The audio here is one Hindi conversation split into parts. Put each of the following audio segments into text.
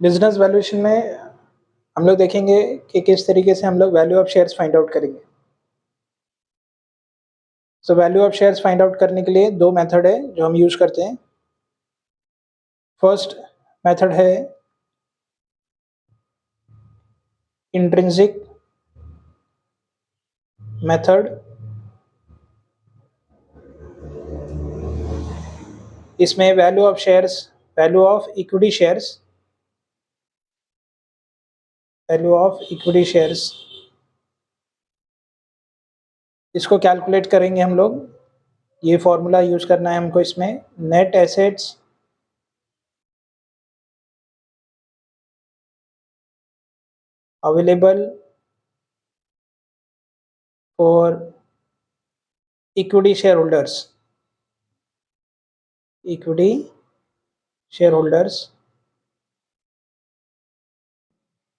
बिजनेस वैल्यूएशन में हम लोग देखेंगे कि किस तरीके से हम लोग value of shares find out करेंगे। So value of shares find out करने के लिए दो मेथड है जो हम यूज करते हैं। फर्स्ट मेथड है इंट्रिंसिक मेथड। इसमें value of shares, value of equity shares, value of equity shares, इसको कैलकुलेट करेंगे हम लोग। ये फॉर्मूला यूज करना है हमको इसमें। Net assets available for equity share holders, equity share holders,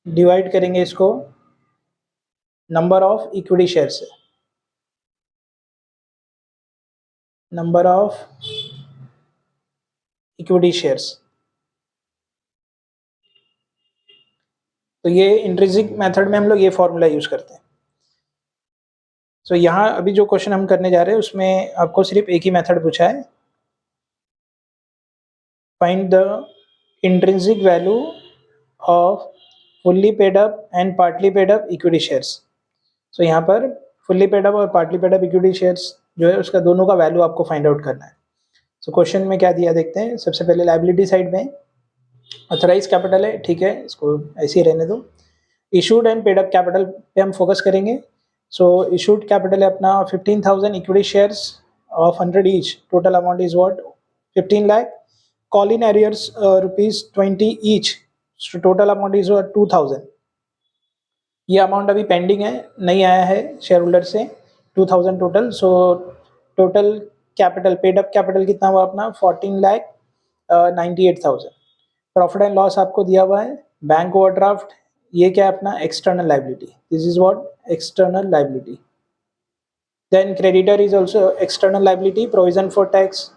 divide करेंगे इसको नंबर ऑफ इक्विटी शेयर से, नंबर ऑफ इक्विटी शेयर्स। तो ये इंट्रिंसिक मेथड में हम लोग ये फॉर्मूला यूज करते हैं। सो यहाँ अभी जो क्वेश्चन हम करने जा रहे हैं उसमें आपको सिर्फ एक ही मेथड पूछा है, find the intrinsic value of fully paid up and partly paid up equity shares. So यहाँ पर फुल्ली पेड अप और partly paid up equity shares जो है उसका दोनों का वैल्यू आपको फाइंड आउट करना है। सो क्वेश्चन में क्या दिया देखते हैं। सबसे पहले लायबिलिटी साइड में ऑथराइज कैपिटल है, ठीक है, इसको ऐसे ही रहने दो। Issued and paid up capital पे हम फोकस करेंगे। सो इशूड कैपिटल है अपना 15,000 equity shares of 100 each, total amount is what 15 lakh. Call in arrears ₹20 each, total amount is 2,000। ये अमाउंट अभी पेंडिंग है, नहीं आया है शेयर होल्डर से, 2,000 total. So total capital, paid up capital कितना हुआ अपना 14,98,000। प्रॉफिट एंड लॉस आपको दिया हुआ है। बैंक ओवरड्राफ्ट, ये क्या है अपना external liability, this is what external liability. Then creditor is also external liability. Provision for tax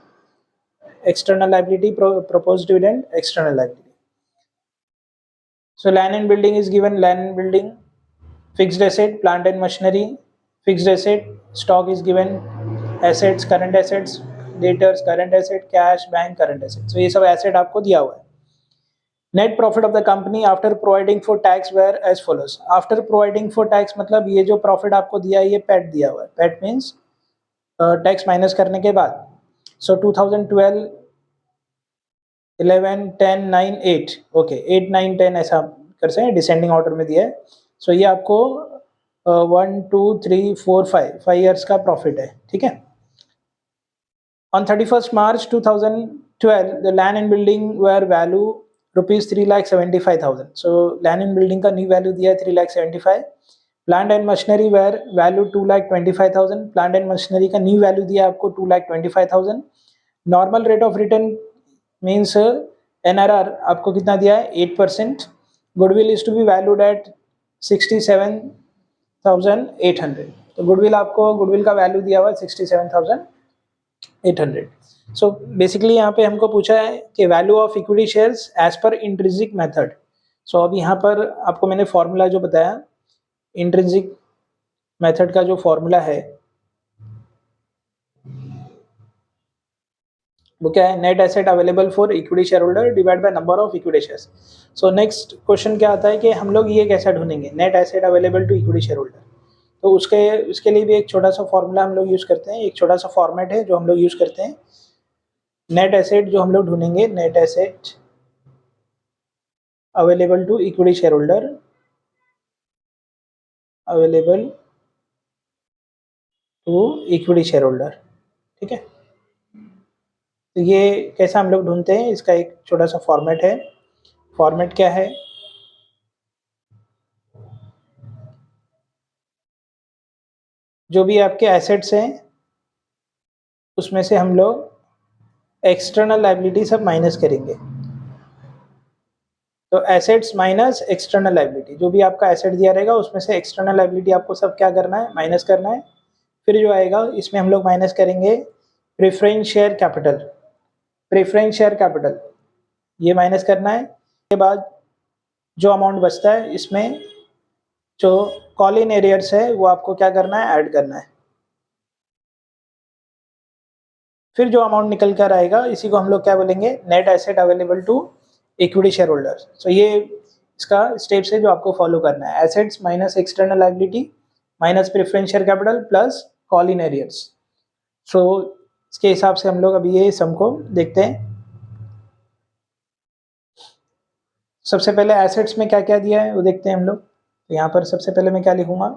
external liability, proposed dividend external liability. So land and building is given, land and building, fixed asset, plant and machinery, fixed asset, stock is given, assets, current assets, debtors, current asset, cash, bank, current asset. So ये सब asset आपको दिया हुआ है। Net profit of the company after providing for tax were as follows. After providing for tax मतलब ये जो प्रॉफिट आपको दिया है ये पैट दिया हुआ है। पैट मीन्स टैक्स माइनस करने के बाद। सो 2012, 11, 10, 9, 8, ओके 8, 9, 10 ऐसा कर सकते हैं, डिसेंडिंग ऑर्डर में दिया है। सो ये आपको 1, 2, 3, 4, 5 ईयर्स का प्रॉफिट है, ठीक है। On 31st March 2012 the land and building were value ₹3,75,000। So land and building का न्यू वैल्यू दिया है 3,75,000। Plant and machinery were value 2,25,000। Plant and machinery का न्यू वैल्यू दिया आपको 2,25,000। Normal rate of return means NRR आपको कितना दिया है 8%। Goodwill is to be valued at 67,800। तो गुडविल आपको, गुडविल का वैल्यू दिया हुआ है 67,800। सो बेसिकली यहाँ पे हमको पूछा है कि value of equity shares as per intrinsic method. So अब यहाँ पर आपको मैंने फॉर्मूला जो बताया इंट्रिंसिक मेथड का, जो फॉर्मूला है वो क्या है, net asset available for equity share holder divide by number of equity shares. So next question क्या आता है कि हम लोग ये कैसे ढूंढेंगे net asset available to equity share holder. तो उसके लिए भी एक छोटा सा फॉर्मूला हम लोग यूज़ करते हैं, एक छोटा सा फॉर्मेट है जो हम लोग यूज़ करते हैं। नेट एसेट जो हम लोग ढूंढेंगे, net asset available to equity share holder, available to equity share holder, ठीक है। तो ये कैसा हम लोग ढूंढते हैं, इसका एक छोटा सा फॉर्मेट है। फॉर्मेट क्या है, जो भी आपके एसेट्स हैं उसमें से हम लोग एक्सटर्नल लायबिलिटी सब माइनस करेंगे। तो एसेट्स माइनस एक्सटर्नल लायबिलिटी, जो भी आपका एसेट दिया रहेगा उसमें से एक्सटर्नल लायबिलिटी आपको सब क्या करना है, माइनस करना है। फिर जो आएगा इसमें हम लोग माइनस करेंगे preference share capital, preference share capital ये माइनस करना है। उसके बाद जो अमाउंट बचता है इसमें जो कॉल इन एरियर्स है वो आपको क्या करना है, ऐड करना है। फिर जो अमाउंट निकल कर आएगा इसी को हम लोग क्या बोलेंगे, net asset available to equity share holders. So ये इसका स्टेप्स है जो आपको फॉलो करना है, assets minus external liability minus preference share capital plus call in arrears. So इसके हिसाब से हम लोग अभी ये सम को देखते हैं। सबसे पहले एसेट्स में क्या क्या दिया है वो देखते हैं हम लोग। तो यहाँ पर सबसे पहले मैं क्या लिखूंगा,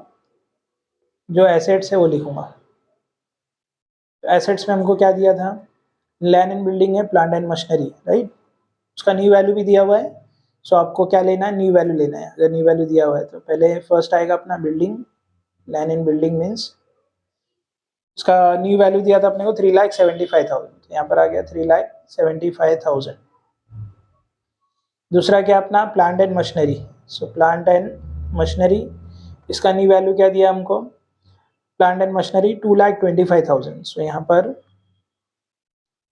जो एसेट्स है वो लिखूंगा। एसेट्स में हमको क्या दिया था, लैंड एंड बिल्डिंग है, प्लांट एंड मशीनरी, राइट। उसका न्यू वैल्यू भी दिया हुआ है। सो आपको क्या लेना है, न्यू वैल्यू लेना है। अगर न्यू वैल्यू दिया हुआ है तो पहले फर्स्ट आएगा अपना building, land and building means उसका न्यू वैल्यू दिया था अपने को 3,75,000, यहाँ पर आ गया 3,75,000। दूसरा क्या अपना plant and machinery. So plant and machinery, इसका न्यू वैल्यू क्या दिया हमको, प्लांट एंड मशीनरी 2,25,000। सो यहाँ पर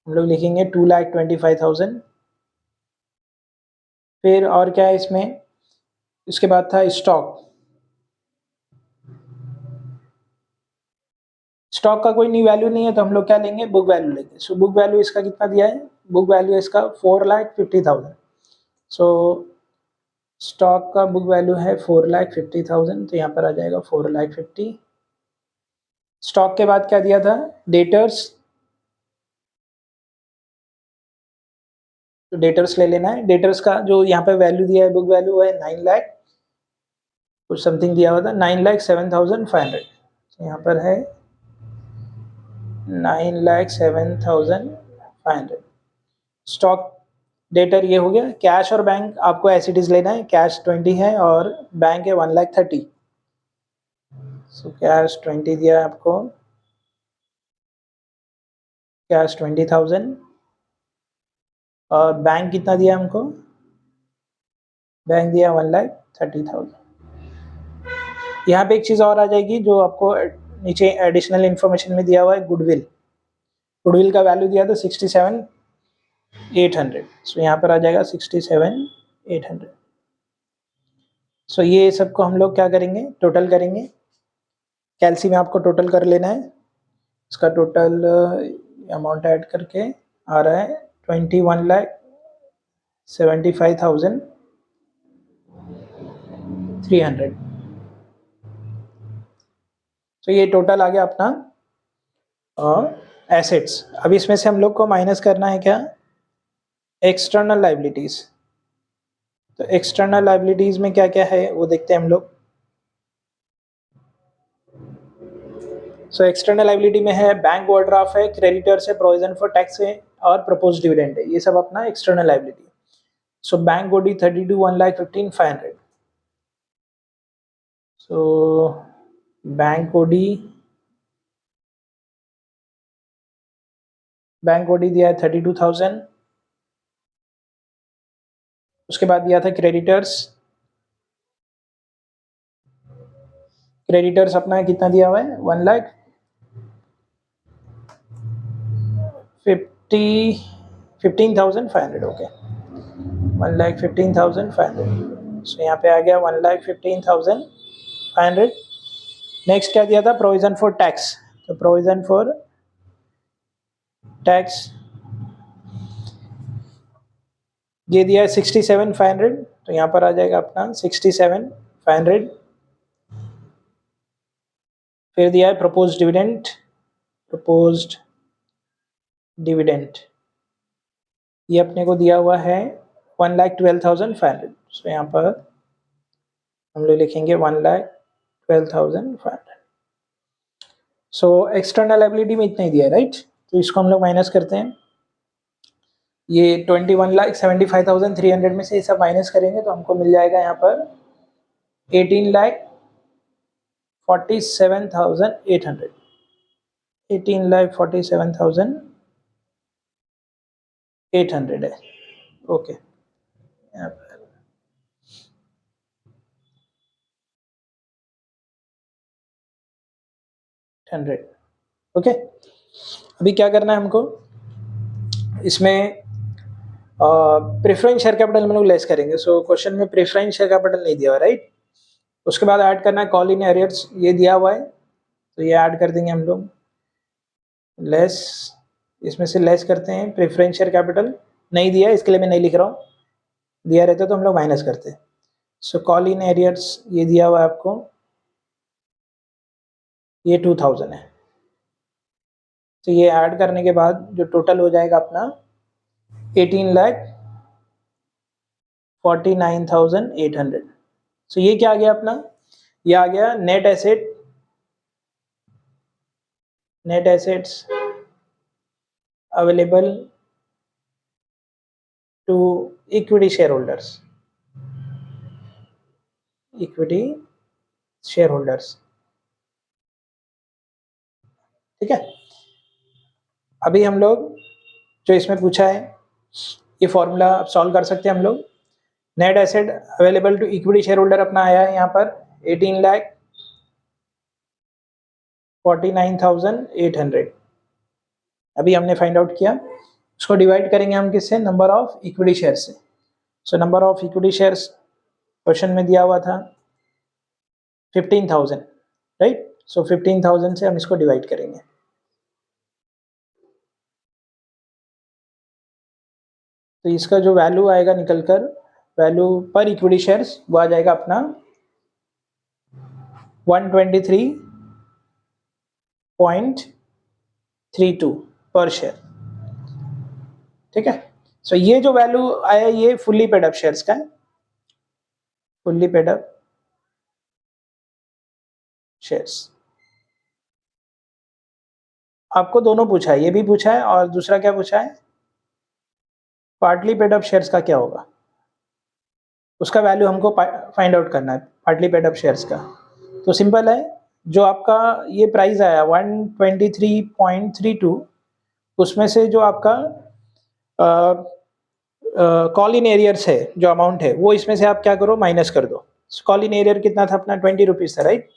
हम लोग लिखेंगे 2,25,000। फिर और क्या है इसमें, इसके बाद था स्टॉक। स्टॉक का कोई न्यू वैल्यू नहीं है तो हम लोग क्या लेंगे, बुक वैल्यू लेंगे। सो बुक वैल्यू इसका कितना दिया है, बुक वैल्यू इसका 4,50,000। सो स्टॉक का बुक वैल्यू है 4,50,000, तो यहाँ पर आ जाएगा 4,50,000। स्टॉक के बाद क्या दिया था, डेटर्स। तो डेटर्स ले लेना है। डेटर्स का जो यहाँ पे वैल्यू दिया है, बुक वैल्यू है 9 लाख कुछ समथिंग दिया हुआ था, 9,07,500। यहाँ पर है 9,07,500। स्टॉक डेटर ये हो गया। कैश और बैंक आपको एज इट इज लेना है। कैश 20 है और बैंक है 1,30,000। सो कैश 20 दिया है आपको, कैश 20,000। और बैंक कितना दिया हमको, बैंक दिया 1,30,000। यहाँ पे एक चीज़ और आ जाएगी जो आपको नीचे एडिशनल इन्फॉर्मेशन में दिया हुआ है, गुडविल। गुडविल का वैल्यू दिया था 67,800। सो यहाँ पर आ जाएगा 67,800। सो ये सबको हम लोग क्या करेंगे, टोटल करेंगे। कैलसी में आपको टोटल कर लेना है। इसका टोटल अमाउंट ऐड करके आ रहा है 21,75,300। तो ये टोटल आ गया अपना एसेट्स। अब इसमें से हम लोग को माइनस करना है क्या, एक्सटर्नल लाइबिलिटीज। तो एक्सटर्नल लाइबिलिटीज में क्या क्या है वो देखते हैं हम लोग। सो एक्सटर्नल लाइबिलिटी में है बैंक ओवरड्राफ्ट है, क्रेडिटर्स है, प्रोविजन फॉर टैक्स है और प्रपोज डिविडेंड है। ये सब अपना external liability. So bank OD 32 1,15,500। So bank OD दिया है 32,000। उसके बाद दिया था क्रेडिटर्स। क्रेडिटर्स अपना कितना दिया हुआ है, 1,15,500। ओके, 1,15,500। सो यहाँ पे आ गया 1,15,500। नेक्स्ट क्या दिया था, प्रोविजन फॉर टैक्स। तो प्रोविजन फॉर टैक्स ये दिया है 67,500। तो यहाँ पर आ जाएगा अपना 67,500। फिर दिया है प्रपोज्ड डिविडेंड। प्रपोज्ड डिविडेंड ये अपने को दिया हुआ है 1,12,500। सो यहाँ पर हम लोग लिखेंगे 1,12,500। सो एक्सटर्नल लायबिलिटी में इतना ही दिया है, राइट। तो इसको हम लोग माइनस करते हैं। ये 21,75,300 में से ये सब माइनस करेंगे तो हमको मिल जाएगा यहाँ पर 18,47,800। 18,47,800 है। ओके, यहाँ पर 100। ओके, अभी क्या करना है हमको, इसमें प्रेफरेंस शेयर कैपिटल हम लोग लेस करेंगे. सो क्वेश्चन में प्रेफरेंस शेयर कैपिटल नहीं दिया हुआ, राइट. उसके बाद ऐड करना है कॉल इन एरियर्स, ये दिया हुआ है तो ये ऐड कर देंगे हम लोग. लेस, इसमें से लेस करते हैं. प्रेफरेंस शेयर कैपिटल नहीं दिया इसके लिए मैं नहीं लिख रहा हूँ, दिया रहता तो हम लोग माइनस करते. सो कॉल इन एरियर्स ये दिया हुआ है आपको, ये 2000 है. तो ये ऐड करने के बाद जो टोटल हो जाएगा अपना 18,49,800. सो ये क्या आ गया अपना, ये आ गया net asset, net assets available to equity share holders, equity share holders. ठीक है. अभी हम लोग जो इसमें पूछा है ये फॉर्मूला सॉल्व कर सकते हैं हम लोग. Net asset available to equity share holder अपना आया है यहाँ पर 18,49,800. अभी हमने फाइंड आउट किया. उसको डिवाइड करेंगे हम किससे, नंबर ऑफ इक्विटी शेयर से. So number of equity shares question में दिया हुआ था 15,000, राइट. सो 15,000 से हम इसको डिवाइड करेंगे. तो इसका जो वैल्यू आएगा निकल कर, वैल्यू पर इक्विटी शेयर्स वो आ जाएगा अपना 123.32 पर शेयर. ठीक है. सो ये जो वैल्यू आया ये फुल्ली पेड अप शेयर्स का है, फुल्ली पेड अप शेयर्स. आपको दोनों पूछा है, ये भी पूछा है और दूसरा क्या पूछा है, पार्टली पेड अप शेयर्स का क्या होगा, उसका वैल्यू हमको फाइंड आउट करना है पार्टली पेड अप शेयर्स का. तो सिंपल है, जो आपका ये प्राइस आया 123.32, उसमें से जो आपका कॉल इन एरियर्स है जो अमाउंट है वो इसमें से आप क्या करो माइनस कर दो. कॉल इन एरियर कितना था अपना 20 रुपीज़ था, राइट.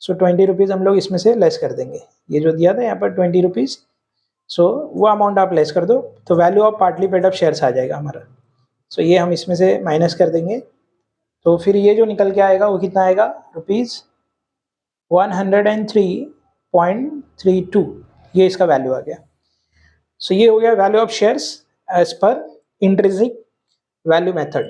सो 20 रुपीज़ हम लोग इसमें से लेस कर देंगे, ये जो दिया था यहाँ पर 20 रुपीज़. सो वो अमाउंट आप लेस कर दो तो value of partly paid up shares आ जाएगा हमारा. सो ये हम इसमें से माइनस कर देंगे तो फिर ये जो निकल के आएगा वो कितना आएगा, ₹103.32, ये इसका वैल्यू आ गया. सो ये हो गया value of shares as per intrinsic value method.